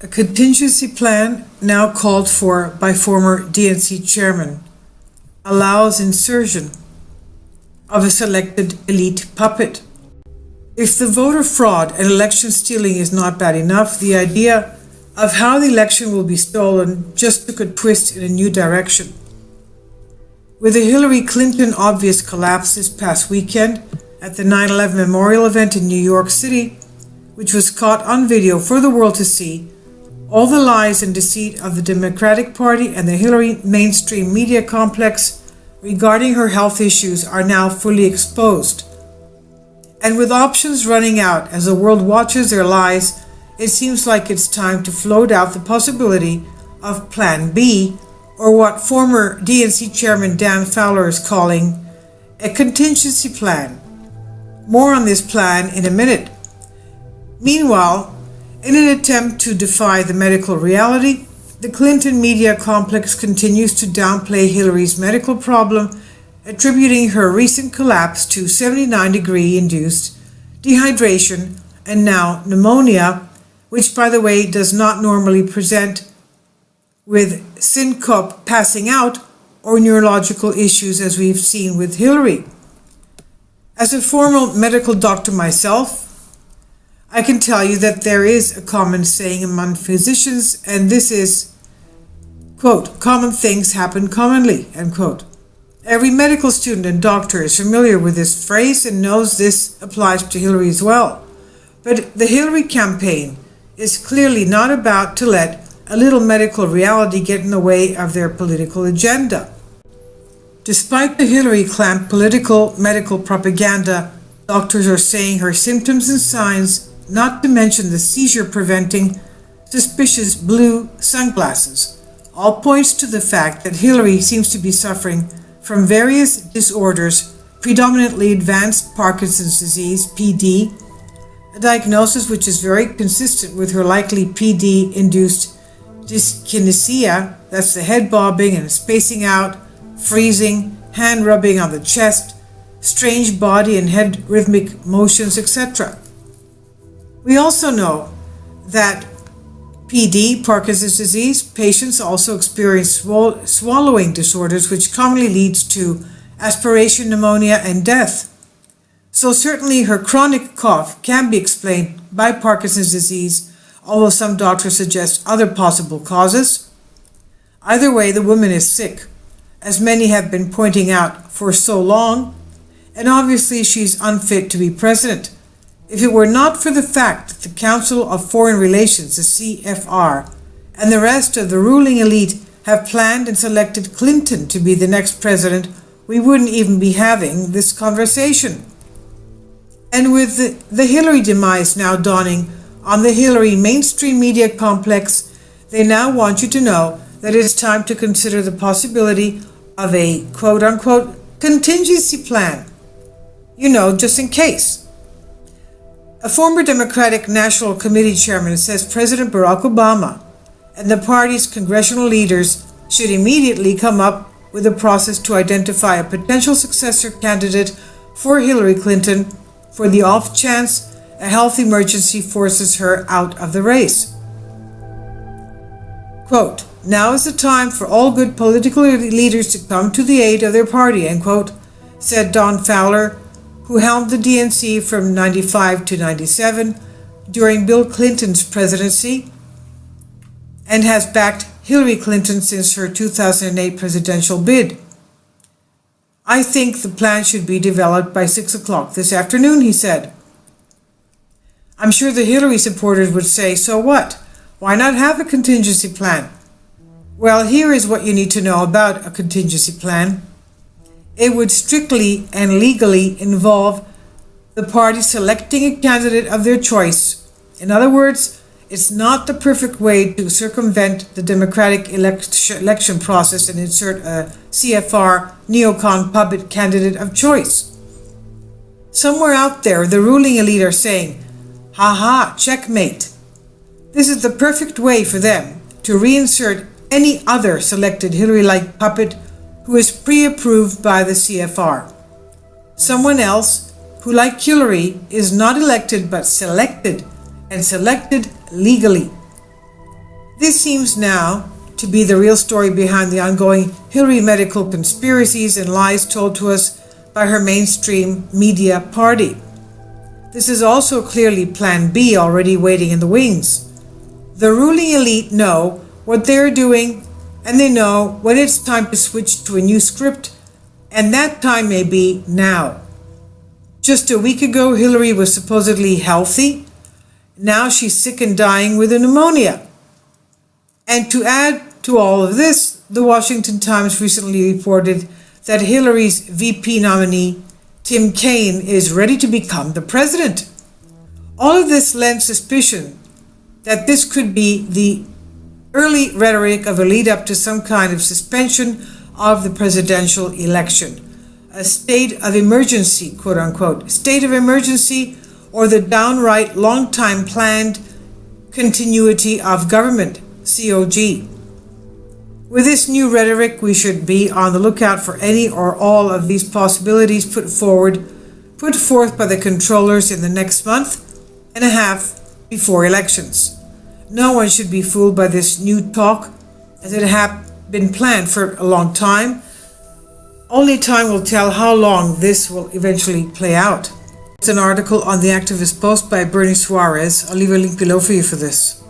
A contingency plan, now called for by former DNC chairman, allows insertion of a selected elite puppet. If the voter fraud and election stealing is not bad enough, the idea of how the election will be stolen just took a twist in a new direction. With the Hillary Clinton obvious collapse this past weekend at the 9/11 memorial event in New York City, which was caught on video for the world to see, all the lies and deceit of the Democratic Party and the Hillary mainstream media complex regarding her health issues are now fully exposed. And with options running out as the world watches their lies, it seems like it's time to float out the possibility of Plan B, or what former DNC Chairman Dan Fowler is calling a contingency plan. More on this plan in a minute. Meanwhile, in an attempt to defy the medical reality, the Clinton media complex continues to downplay Hillary's medical problem, attributing her recent collapse to 79-degree induced dehydration and now pneumonia, which, by the way, does not normally present with syncope, passing out, or neurological issues as we've seen with Hillary. As a former medical doctor myself, I can tell you that there is a common saying among physicians, and this is, quote, common things happen commonly, end quote. Every medical student and doctor is familiar with this phrase and knows this applies to Hillary as well. But the Hillary campaign is clearly not about to let a little medical reality get in the way of their political agenda. Despite the Hillary clamp political medical propaganda, doctors are saying her symptoms and signs, not to mention the seizure-preventing, suspicious blue sunglasses, all points to the fact that Hillary seems to be suffering from various disorders, predominantly advanced Parkinson's disease, PD, a diagnosis which is very consistent with her likely PD-induced dyskinesia, that's the head bobbing and spacing out, freezing, hand rubbing on the chest, strange body and head rhythmic motions, etc. We also know that PD, Parkinson's disease, patients also experience swallowing disorders, which commonly leads to aspiration pneumonia and death. So certainly her chronic cough can be explained by Parkinson's disease, although some doctors suggest other possible causes. Either way, the woman is sick, as many have been pointing out for so long, and obviously she's unfit to be president. If it were not for the fact that the Council of Foreign Relations, the CFR, and the rest of the ruling elite have planned and selected Clinton to be the next president, we wouldn't even be having this conversation. And with the Hillary demise now dawning on the Hillary mainstream media complex, they now want you to know that it is time to consider the possibility of a quote-unquote contingency plan. You know, just in case. A former Democratic National Committee chairman says President Barack Obama and the party's congressional leaders should immediately come up with a process to identify a potential successor candidate for Hillary Clinton for the off chance a health emergency forces her out of the race. Quote, now is the time for all good political leaders to come to the aid of their party, end quote, said Don Fowler, who helmed the DNC from 95 to 97 during Bill Clinton's presidency and has backed Hillary Clinton since her 2008 presidential bid. I think the plan should be developed by 6 o'clock this afternoon, he said. I'm sure the Hillary supporters would say, so what? Why not have a contingency plan? Well, here is what you need to know about a contingency plan. It would strictly and legally involve the party selecting a candidate of their choice. In other words, it's not the perfect way to circumvent the democratic election process and insert a CFR neocon puppet candidate of choice. Somewhere out there, the ruling elite are saying, ha, checkmate. This is the perfect way for them to reinsert any other selected Hillary-like puppet who is pre-approved by the CFR. Someone else who, like Hillary, is not elected but selected, and selected legally. This seems now to be the real story behind the ongoing Hillary medical conspiracies and lies told to us by her mainstream media party. This is also clearly Plan B already waiting in the wings. The ruling elite know what they're doing, and they know when it's time to switch to a new script, and that time may be now. Just a week ago, Hillary was supposedly healthy. Now she's sick and dying with a pneumonia. And to add to all of this, the Washington Times recently reported that Hillary's VP nominee, Tim Kaine, is ready to become the president. All of this lends suspicion that this could be the early rhetoric of a lead up to some kind of suspension of the presidential election. A state of emergency, quote unquote, state of emergency, or the downright long time planned continuity of government, COG. With this new rhetoric, we should be on the lookout for any or all of these possibilities put forth by the controllers in the next month and a half before elections. No one should be fooled by this new talk, as it had been planned for a long time. Only time will tell how long this will eventually play out. It's an article on the activist post by Bernie Suarez. I'll leave a link below for you for this.